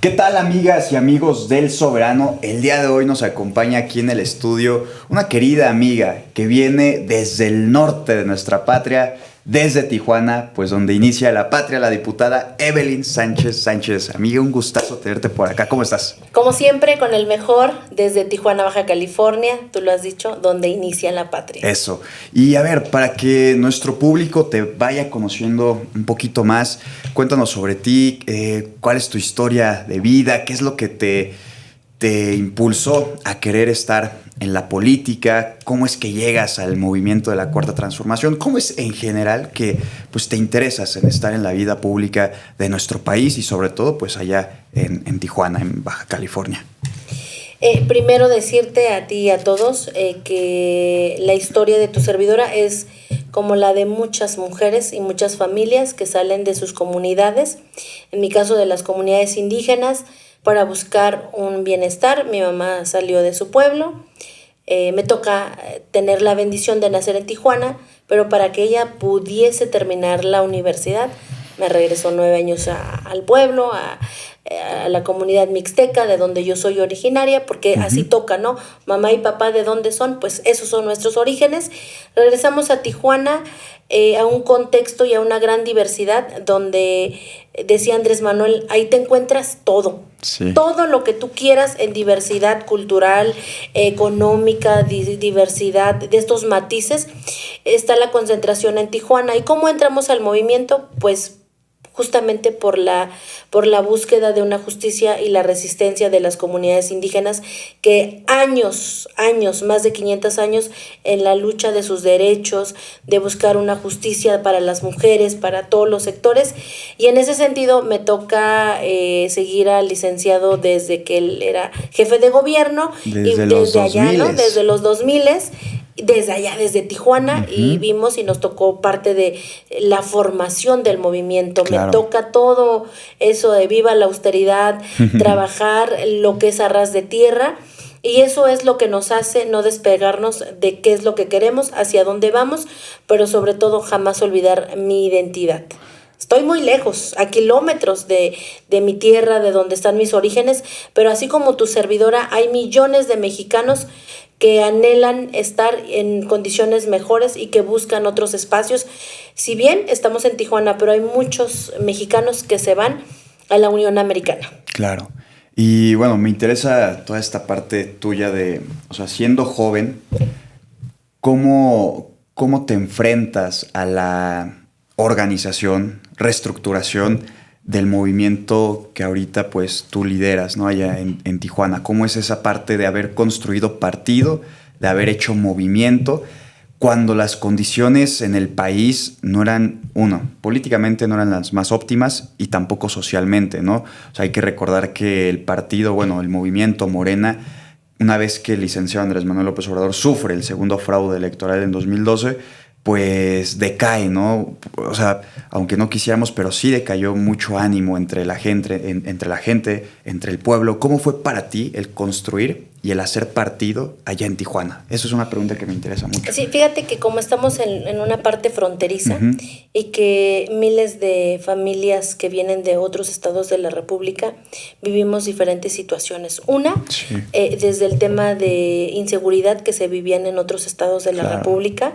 ¿Qué tal, amigas y amigos del Soberano? El día de hoy nos acompaña aquí en el estudio una querida amiga que viene desde el norte de nuestra patria, desde Tijuana, pues donde inicia la patria, la diputada Evelyn Sánchez Sánchez. Amiga, un gustazo tenerte por acá. ¿Cómo estás? Como siempre, con el mejor, desde Tijuana, Baja California, tú lo has dicho, donde inicia la patria. Eso. Y a ver, para que nuestro público te vaya conociendo un poquito más, cuéntanos sobre ti, cuál es tu historia de vida, qué es lo que te impulsó a querer estar en la política, cómo es que llegas al movimiento de la Cuarta Transformación, cómo es en general que pues, te interesas en estar en la vida pública de nuestro país y sobre todo pues allá en Tijuana, en Baja California. Primero decirte a ti y a todos que la historia de tu servidora es como la de muchas mujeres y muchas familias que salen de sus comunidades, en mi caso de las comunidades indígenas, para buscar un bienestar. Mi mamá salió de su pueblo, me toca tener la bendición de nacer en Tijuana, pero para que ella pudiese terminar la universidad, me regresó 9 años al pueblo, a la comunidad mixteca, de donde yo soy originaria, porque así toca, ¿no? Mamá y papá, ¿de dónde son? Pues esos son nuestros orígenes. Regresamos a Tijuana, a un contexto y a una gran diversidad, donde decía Andrés Manuel, ahí te encuentras todo. Sí. Todo lo que tú quieras en diversidad cultural, económica, diversidad de estos matices, está la concentración en Tijuana. ¿Y cómo entramos al movimiento? Pues justamente por la búsqueda de una justicia y la resistencia de las comunidades indígenas que años, más de 500 años en la lucha de sus derechos, de buscar una justicia para las mujeres, para todos los sectores. Y en ese sentido me toca seguir al licenciado desde que él era jefe de gobierno, desde allá, ¿no? Desde los 2000s. Desde allá, desde Tijuana, y vimos y nos tocó parte de la formación del movimiento. Claro. Me toca todo eso de viva la austeridad, trabajar lo que es a ras de tierra, y eso es lo que nos hace no despegarnos de qué es lo que queremos, hacia dónde vamos, pero sobre todo jamás olvidar mi identidad. Estoy muy lejos, a kilómetros de mi tierra, de donde están mis orígenes, pero así como tu servidora, hay millones de mexicanos que anhelan estar en condiciones mejores y que buscan otros espacios. Si bien estamos en Tijuana, pero hay muchos mexicanos que se van a la Unión Americana. Claro. Y bueno, me interesa toda esta parte tuya de, o sea, siendo joven, ¿cómo te enfrentas a la organización, reestructuración del movimiento que ahorita pues tú lideras, ¿no? Allá en Tijuana? ¿Cómo es esa parte de haber construido partido, de haber hecho movimiento, cuando las condiciones en el país no eran, políticamente no eran las más óptimas y tampoco socialmente, ¿no? O sea, hay que recordar que el partido, el movimiento Morena, una vez que el licenciado Andrés Manuel López Obrador sufre el segundo fraude electoral en 2012, pues decae, ¿no? O sea, aunque no quisiéramos, pero sí decayó mucho ánimo entre la gente, entre el pueblo. ¿Cómo fue para ti el construir y el hacer partido allá en Tijuana? Eso es una pregunta que me interesa mucho. Sí, fíjate que como estamos en una parte fronteriza y que miles de familias que vienen de otros estados de la República vivimos diferentes situaciones. Una, desde el tema de inseguridad que se vivían en otros estados de la República,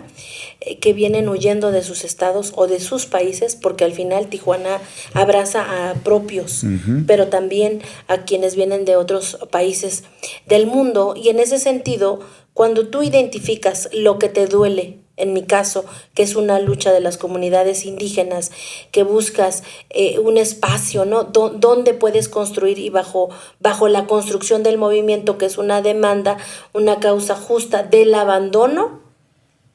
que vienen huyendo de sus estados o de sus países, porque al final Tijuana abraza a propios, pero también a quienes vienen de otros países del mundo. Y en ese sentido, cuando tú identificas lo que te duele, en mi caso, que es una lucha de las comunidades indígenas, que buscas un espacio, ¿no? Donde puedes construir, y bajo la construcción del movimiento, que es una demanda, una causa justa del abandono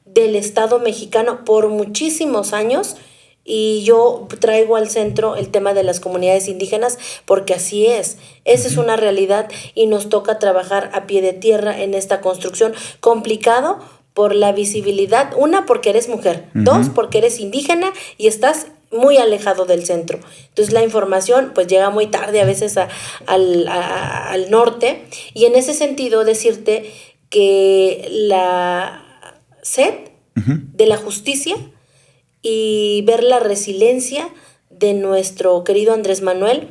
del Estado mexicano por muchísimos años. Y yo traigo al centro el tema de las comunidades indígenas porque así es. Esa es una realidad y nos toca trabajar a pie de tierra en esta construcción. Complicado por la visibilidad. Una, porque eres mujer. Dos, porque eres indígena y estás muy alejado del centro. Entonces la información pues llega muy tarde a veces al norte. Y en ese sentido decirte que la sed de la justicia y ver la resiliencia de nuestro querido Andrés Manuel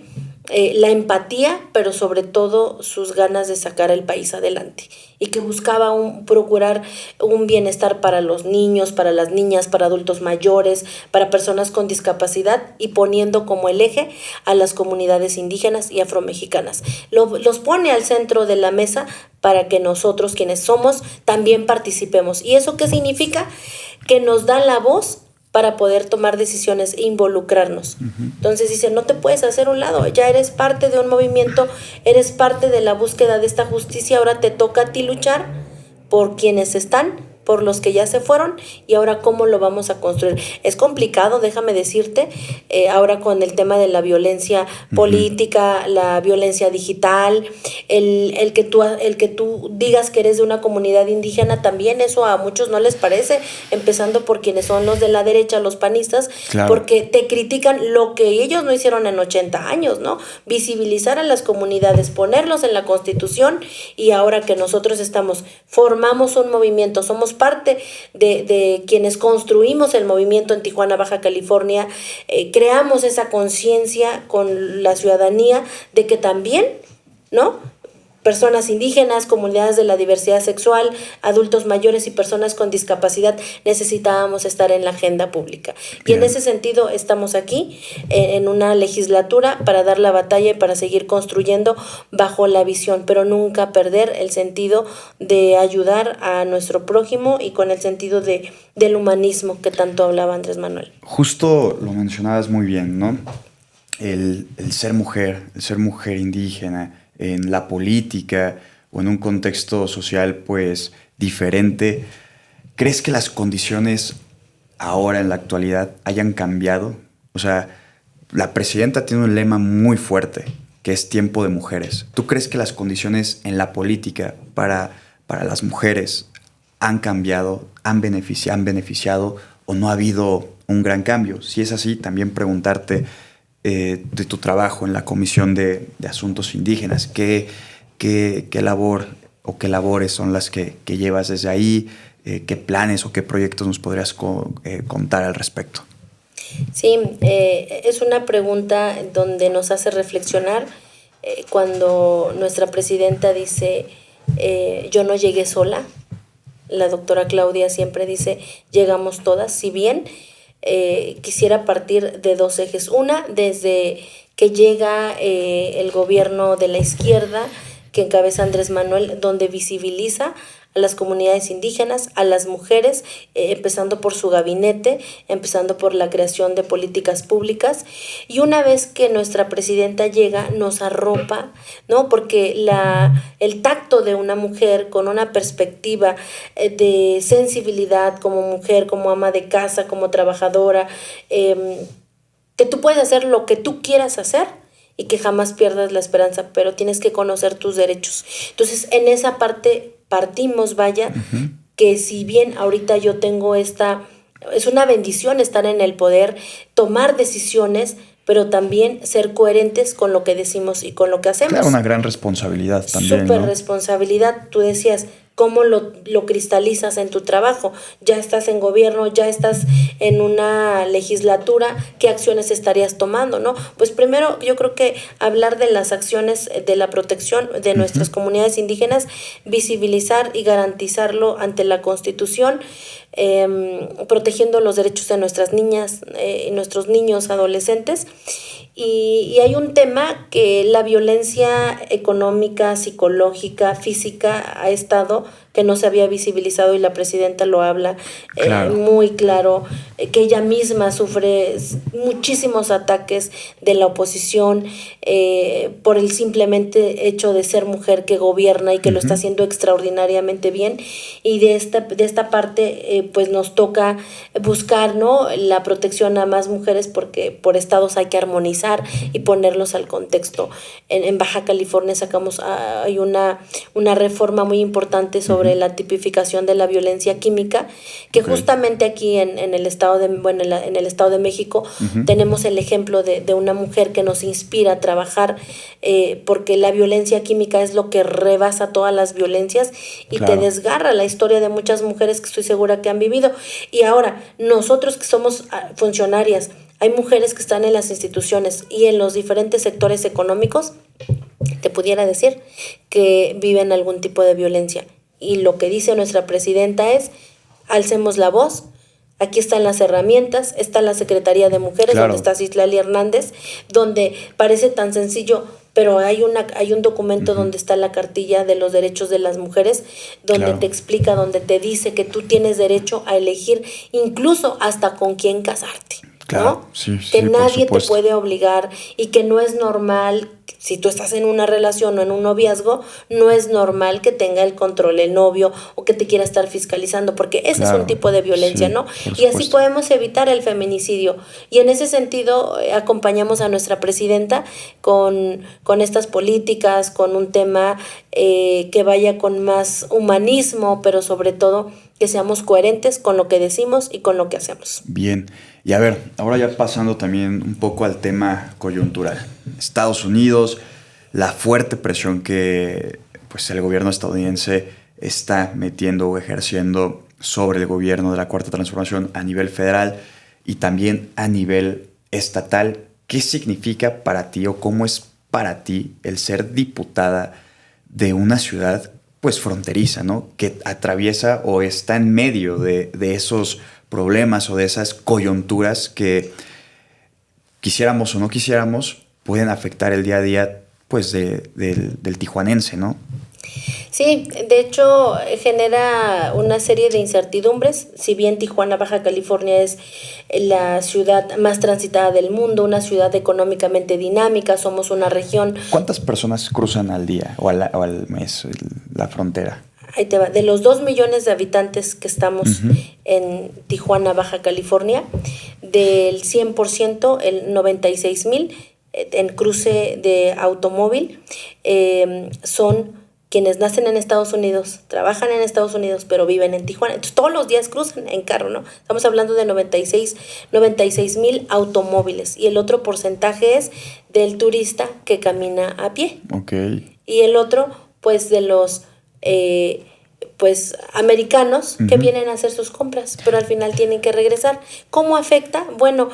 la empatía, pero sobre todo sus ganas de sacar el país adelante, y que buscaba procurar un bienestar para los niños, para las niñas, para adultos mayores, para personas con discapacidad, y poniendo como el eje a las comunidades indígenas y afromexicanas. Los pone al centro de la mesa para que nosotros, quienes somos, también participemos. ¿Y eso qué significa? Que nos da la voz para poder tomar decisiones e involucrarnos. Entonces dice, no te puedes hacer a un lado, ya eres parte de un movimiento, eres parte de la búsqueda de esta justicia, ahora te toca a ti luchar por quienes están, por los que ya se fueron, y ahora cómo lo vamos a construir. Es complicado, déjame decirte, ahora con el tema de la violencia política, la violencia digital, el que tú digas que eres de una comunidad indígena, también eso a muchos no les parece, empezando por quienes son los de la derecha, los panistas, claro, porque te critican lo que ellos no hicieron en 80 años, ¿no? Visibilizar a las comunidades, ponerlos en la Constitución, y ahora que nosotros formamos un movimiento, somos parte de quienes construimos el movimiento en Tijuana, Baja California, creamos esa conciencia con la ciudadanía de que también, ¿no?, personas indígenas, comunidades de la diversidad sexual, adultos mayores y personas con discapacidad necesitábamos estar en la agenda pública. Y en ese sentido estamos aquí en una legislatura para dar la batalla y para seguir construyendo bajo la visión, pero nunca perder el sentido de ayudar a nuestro prójimo y con el sentido del humanismo que tanto hablaba Andrés Manuel. Justo lo mencionabas muy bien, ¿no? El ser mujer indígena, en la política o en un contexto social pues diferente. ¿Crees que las condiciones ahora en la actualidad hayan cambiado? O sea, la presidenta tiene un lema muy fuerte que es tiempo de mujeres. ¿Tú crees que las condiciones en la política para las mujeres han cambiado, han beneficiado o no ha habido un gran cambio? Si es así, también preguntarte de tu trabajo en la Comisión de Asuntos Indígenas. ¿Qué labor o qué labores son las que llevas desde ahí? ¿Qué planes o qué proyectos nos podrías contar al respecto? Sí, es una pregunta donde nos hace reflexionar cuando nuestra presidenta dice, yo no llegué sola. La doctora Claudia siempre dice, llegamos todas, si bien quisiera partir de dos ejes. Una, desde que llega el gobierno de la izquierda que encabeza Andrés Manuel, donde visibiliza a las comunidades indígenas, a las mujeres, empezando por su gabinete, empezando por la creación de políticas públicas. Y una vez que nuestra presidenta llega, nos arropa, ¿no? Porque el tacto de una mujer con una perspectiva de sensibilidad como mujer, como ama de casa, como trabajadora, que tú puedes hacer lo que tú quieras hacer y que jamás pierdas la esperanza, pero tienes que conocer tus derechos. Entonces, en esa parte partimos, vaya, que si bien ahorita yo tengo es una bendición estar en el poder, tomar decisiones, pero también ser coherentes con lo que decimos y con lo que hacemos. Claro, una gran responsabilidad también, Súper, ¿no? ¿no? Responsabilidad. Tú decías, ¿cómo lo cristalizas en tu trabajo? Ya estás en gobierno, ya estás en una legislatura, ¿qué acciones estarías tomando, no? Pues primero yo creo que hablar de las acciones de la protección de nuestras comunidades indígenas, visibilizar y garantizarlo ante la Constitución, protegiendo los derechos de nuestras niñas y nuestros niños adolescentes. Y hay un tema que la violencia económica, psicológica, física ha estado, que no se había visibilizado, y la presidenta lo habla muy claro, que ella misma sufre muchísimos ataques de la oposición por el simplemente hecho de ser mujer que gobierna y que lo está haciendo extraordinariamente bien. Y de esta parte pues nos toca buscar, ¿no?, la protección a más mujeres, porque por estados hay que armonizar y ponerlos al contexto. En Baja California hay una reforma muy importante sobre la tipificación de la violencia química, que justamente aquí en el estado de México tenemos el ejemplo de una mujer que nos inspira a trabajar, porque la violencia química es lo que rebasa todas las violencias y te desgarra la historia de muchas mujeres que estoy segura que han vivido. Y ahora, nosotros que somos funcionarias, hay mujeres que están en las instituciones y en los diferentes sectores económicos, te pudiera decir, que viven algún tipo de violencia. Y lo que dice nuestra presidenta es, alcemos la voz. Aquí están las herramientas, está la Secretaría de Mujeres, Claro. donde está Citlali Hernández, donde parece tan sencillo, pero hay un documento donde está la cartilla de los derechos de las mujeres, donde Claro. te explica, donde te dice que tú tienes derecho a elegir incluso hasta con quién casarte. Claro, ¿no? sí, sí, Que por nadie te supuesto. puede obligar y que no es normal, si tú estás en una relación o en un noviazgo, no es normal que tenga el control el novio o que te quiera estar fiscalizando, porque ese es Claro, un tipo de violencia, sí, ¿no? por Y así supuesto. podemos evitar el feminicidio. Y en ese sentido acompañamos a nuestra presidenta con estas políticas, con un tema que vaya con más humanismo, pero sobre todo que seamos coherentes con lo que decimos y con lo que hacemos. Bien, y a ver, ahora ya pasando también un poco al tema coyuntural. Estados Unidos, la fuerte presión que pues, el gobierno estadounidense está metiendo o ejerciendo sobre el gobierno de la Cuarta Transformación a nivel federal y también a nivel estatal. ¿Qué significa para ti o cómo es para ti el ser diputada de una ciudad pues fronteriza, ¿no? Que atraviesa o está en medio de esos problemas o de esas coyunturas que quisiéramos o no quisiéramos pueden afectar el día a día pues del tijuanense, ¿no? Sí, de hecho genera una serie de incertidumbres. Si bien Tijuana, Baja California es la ciudad más transitada del mundo, una ciudad económicamente dinámica, somos una región. ¿Cuántas personas cruzan al día o al mes la frontera? Ahí te va, de los 2 millones de habitantes que estamos en Tijuana, Baja California, del 100%, el 96,000 en cruce de automóvil son quienes nacen en Estados Unidos, trabajan en Estados Unidos, pero viven en Tijuana. Entonces, todos los días cruzan en carro, ¿no? Estamos hablando de 96,000 automóviles. Y el otro porcentaje es del turista que camina a pie. Ok. Y el otro, pues, de los pues americanos que vienen a hacer sus compras, pero al final tienen que regresar. ¿Cómo afecta? Bueno,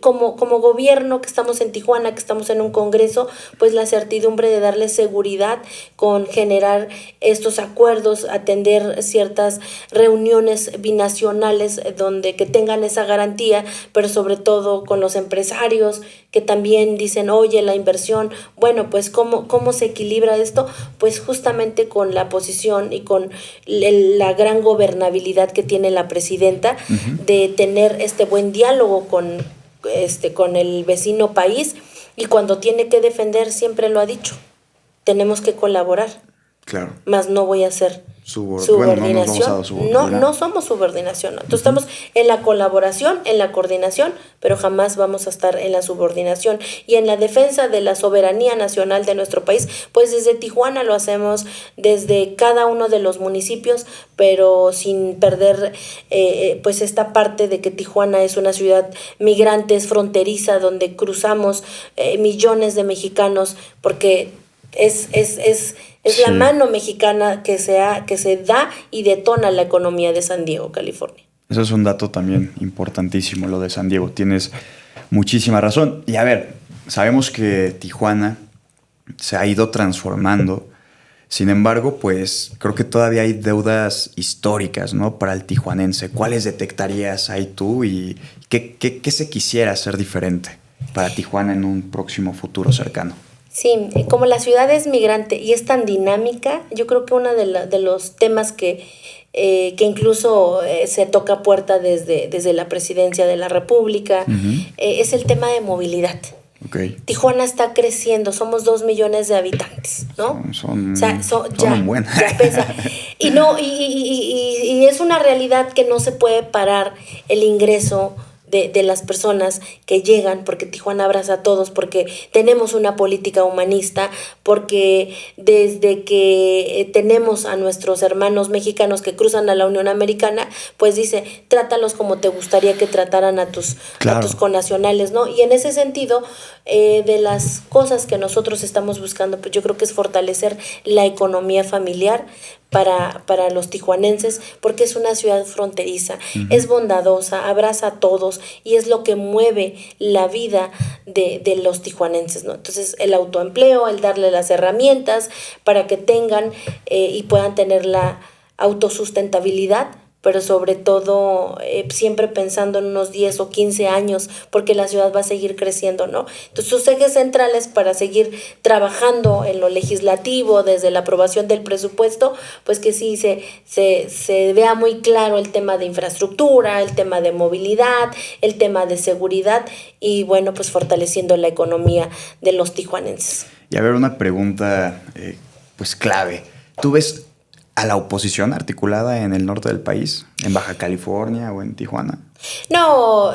como gobierno que estamos en Tijuana, que estamos en un congreso, pues la certidumbre de darle seguridad con generar estos acuerdos, atender ciertas reuniones binacionales donde que tengan esa garantía, pero sobre todo con los empresarios que también dicen, oye, la inversión, bueno, pues ¿cómo se equilibra esto? Pues justamente con la posición y con la gran gobernabilidad que tiene la presidenta de tener este buen diálogo con el vecino país, y cuando tiene que defender siempre lo ha dicho, tenemos que colaborar. Claro. Más no voy a hacer subordinación. No somos subordinación. ¿No? Entonces estamos en la colaboración, en la coordinación, pero jamás vamos a estar en la subordinación. Y en la defensa de la soberanía nacional de nuestro país, pues desde Tijuana lo hacemos, desde cada uno de los municipios, pero sin perder pues esta parte de que Tijuana es una ciudad migrante, es fronteriza, donde cruzamos millones de mexicanos, porque es Sí. la mano mexicana que se da y detona la economía de San Diego, California. Eso es un dato también importantísimo, lo de San Diego. Tienes muchísima razón. Y a ver, sabemos que Tijuana se ha ido transformando. Sin embargo, pues creo que todavía hay deudas históricas, ¿no? Para el tijuanense. ¿Cuáles detectarías ahí tú y qué se quisiera hacer diferente para Tijuana en un próximo futuro cercano? Sí, como la ciudad es migrante y es tan dinámica, yo creo que uno de los temas que incluso se toca puerta desde la presidencia de la República, es el tema de movilidad. Okay. Tijuana está creciendo, somos 2 millones de habitantes, ¿no? Son ya pesa. Y es una realidad que no se puede parar el ingreso de las personas que llegan, porque Tijuana abraza a todos, porque tenemos una política humanista, porque desde que tenemos a nuestros hermanos mexicanos que cruzan a la Unión Americana, pues dice, trátalos como te gustaría que trataran a tus connacionales, ¿no? Y en ese sentido, de las cosas que nosotros estamos buscando, pues yo creo que es fortalecer la economía familiar para los tijuanenses, porque es una ciudad fronteriza, es bondadosa, abraza a todos, y es lo que mueve la vida de los tijuanenses, ¿no? Entonces, el autoempleo, el darle las herramientas para que tengan y puedan tener la autosustentabilidad, pero sobre todo siempre pensando en unos 10 o 15 años, porque la ciudad va a seguir creciendo, ¿no? Entonces, sus ejes centrales para seguir trabajando en lo legislativo, desde la aprobación del presupuesto, pues que sí se vea muy claro el tema de infraestructura, el tema de movilidad, el tema de seguridad y, bueno, pues fortaleciendo la economía de los tijuanenses. Y a ver, una pregunta pues clave. ¿Tú ves a la oposición articulada en el norte del país, en Baja California o en Tijuana? No,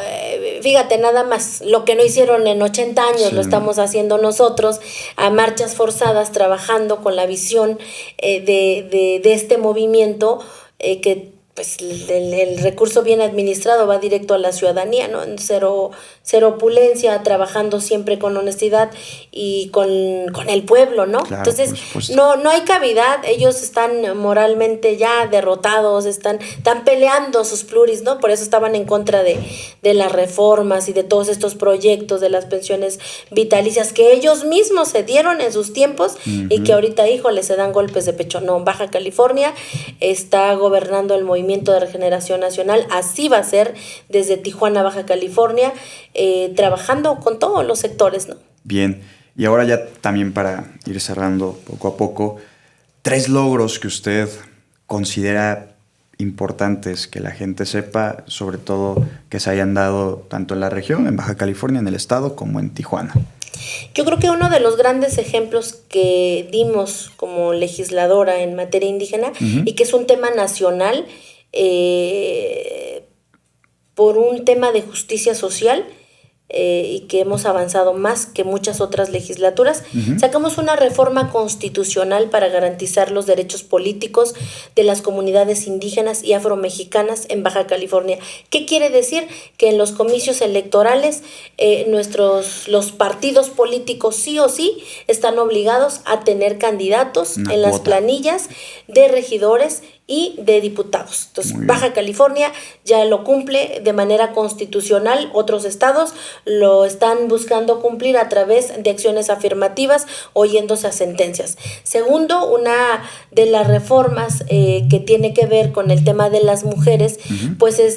fíjate, nada más, lo que no hicieron en 80 años, lo estamos haciendo nosotros, a marchas forzadas, trabajando con la visión de este movimiento que pues el recurso bien administrado va directo a la ciudadanía, ¿no? Cero opulencia, trabajando siempre con honestidad y con el pueblo, ¿no? Claro, entonces, no hay cavidad, ellos están moralmente ya derrotados, están peleando sus pluris, ¿no? Por eso estaban en contra de las reformas y de todos estos proyectos de las pensiones vitalicias que ellos mismos se dieron en sus tiempos y que ahorita, híjole, se dan golpes de pecho. No, Baja California está gobernando el movimiento de Regeneración Nacional, así va a ser desde Tijuana, Baja California, trabajando con todos los sectores, ¿no? Bien, y ahora ya también para ir cerrando poco a poco, 3 logros que usted considera importantes que la gente sepa, sobre todo que se hayan dado tanto en la región, en Baja California, en el estado, como en Tijuana. Yo creo que uno de los grandes ejemplos que dimos como legisladora en materia indígena y que es un tema nacional por un tema de justicia social y que hemos avanzado más que muchas otras legislaturas, sacamos una reforma constitucional para garantizar los derechos políticos de las comunidades indígenas y afromexicanas en Baja California. ¿Qué quiere decir? Que en los comicios electorales los partidos políticos sí o sí están obligados a tener candidatos en las planillas de regidores y de diputados. Entonces, Baja California ya lo cumple de manera constitucional, otros estados lo están buscando cumplir a través de acciones afirmativas o yéndose a sentencias. Segundo, una de las reformas que tiene que ver con el tema de las mujeres, pues es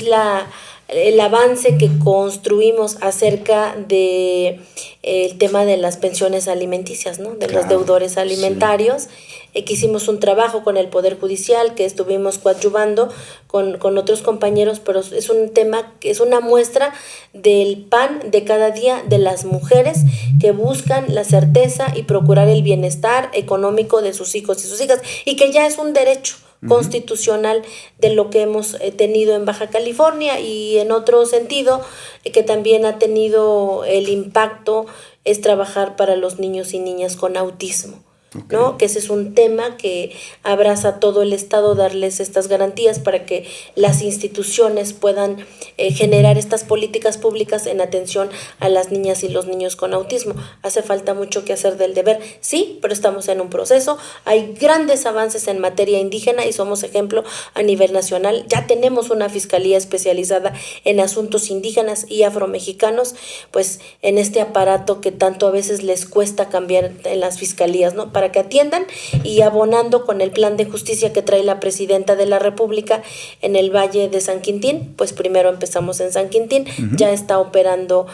el avance que construimos acerca de el tema de las pensiones alimenticias, ¿no? De los deudores alimentarios. Que hicimos un trabajo con el Poder Judicial, que estuvimos coadyuvando con otros compañeros, pero es un tema, es una muestra del pan de cada día de las mujeres que buscan la certeza y procurar el bienestar económico de sus hijos y sus hijas, y que ya es un derecho constitucional de lo que hemos tenido en Baja California. Y en otro sentido que también ha tenido el impacto es trabajar para los niños y niñas con autismo. ¿No? Que ese es un tema que abraza todo el estado, darles estas garantías para que las instituciones puedan generar estas políticas públicas en atención a las niñas y los niños con autismo. Hace falta mucho que hacer del deber, sí, pero estamos en un proceso. Hay grandes avances en materia indígena y somos ejemplo a nivel nacional. Ya tenemos una fiscalía especializada en asuntos indígenas y afromexicanos, pues en este aparato que tanto a veces les cuesta cambiar en las fiscalías, ¿no? Para que atiendan, y abonando con el plan de justicia que trae la presidenta de la República en el Valle de San Quintín, pues primero empezamos en San Quintín, ya está operando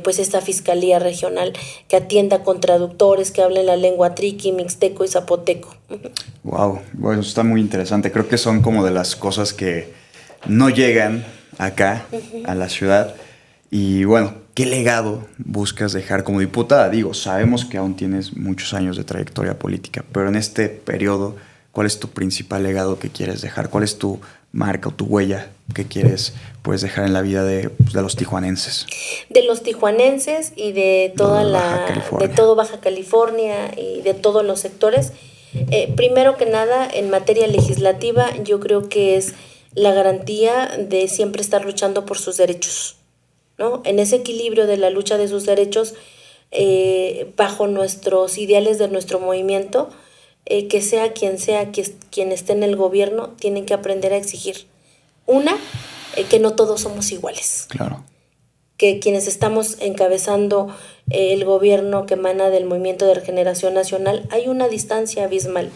pues esta fiscalía regional que atienda con traductores que hablen la lengua triqui, mixteco y zapoteco. Wow, bueno, está muy interesante. Creo que son como de las cosas que no llegan acá a la ciudad. Y bueno, ¿qué legado buscas dejar como diputada? Digo, sabemos que aún tienes muchos años de trayectoria política, pero en este periodo, ¿cuál es tu principal legado que quieres dejar? ¿Cuál es tu marca o tu huella que quieres dejar en la vida de los tijuanenses? De los tijuanenses y de de todo Baja California y de todos los sectores. Primero que nada, en materia legislativa, yo creo que es la garantía de siempre estar luchando por sus derechos, ¿no? En ese equilibrio de la lucha de sus derechos, bajo nuestros ideales de nuestro movimiento, que sea quien esté en el gobierno, tienen que aprender a exigir. Que no todos somos iguales. Claro. que quienes estamos encabezando el gobierno que emana del Movimiento de Regeneración Nacional, hay una distancia abismal,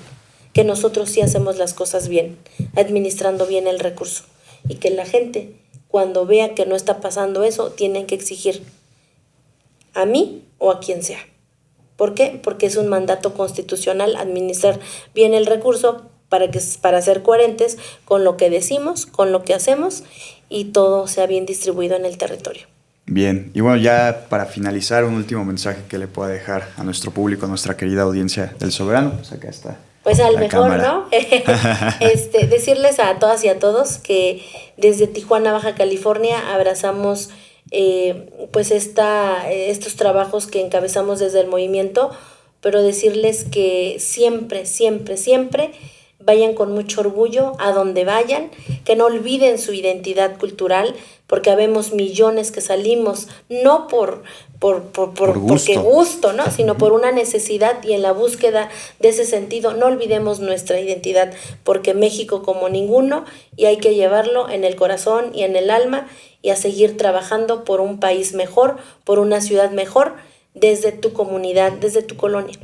que nosotros sí hacemos las cosas bien, administrando bien el recurso, y que la gente, cuando vea que no está pasando eso, tienen que exigir a mí o a quien sea. ¿Por qué? Porque es un mandato constitucional administrar bien el recurso para ser coherentes con lo que decimos, con lo que hacemos, y todo sea bien distribuido en el territorio. Bien, y bueno, ya para finalizar, un último mensaje que le pueda dejar a nuestro público, a nuestra querida audiencia del Soberano. Pues acá está. Pues al la mejor, cámara. ¿no? Decirles a todas y a todos que desde Tijuana, Baja California, abrazamos pues estos trabajos que encabezamos desde el movimiento, pero decirles que siempre, siempre, siempre vayan con mucho orgullo a donde vayan, que no olviden su identidad cultural, porque habemos millones que salimos no porque gusto, ¿no? Sino por una necesidad, y en la búsqueda de ese sentido no olvidemos nuestra identidad, porque México como ninguno, y hay que llevarlo en el corazón y en el alma, y a seguir trabajando por un país mejor, por una ciudad mejor, desde tu comunidad, desde tu colonia.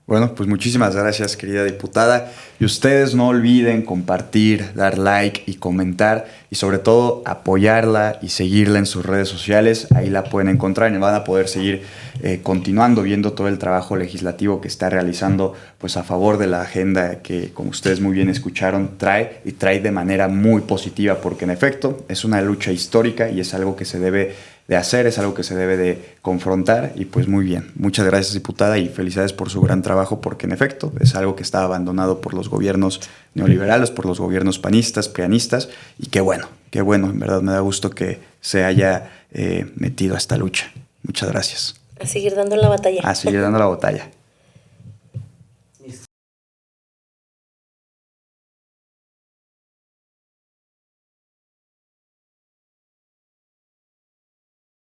Bueno, pues muchísimas gracias, querida diputada. Y ustedes no olviden compartir, dar like y comentar, y sobre todo apoyarla y seguirla en sus redes sociales. Ahí la pueden encontrar y van a poder seguir continuando viendo todo el trabajo legislativo que está realizando, pues a favor de la agenda que, como ustedes muy bien escucharon, trae de manera muy positiva, porque en efecto es una lucha histórica y es algo que se debe de hacer, es algo que se debe de confrontar. Y pues muy bien, muchas gracias, diputada, y felicidades por su gran trabajo, porque en efecto es algo que está abandonado por los gobiernos neoliberales, por los gobiernos panistas, prianistas, y qué bueno, en verdad me da gusto que se haya metido a esta lucha. Muchas gracias. A seguir dando la batalla. A seguir dando la batalla.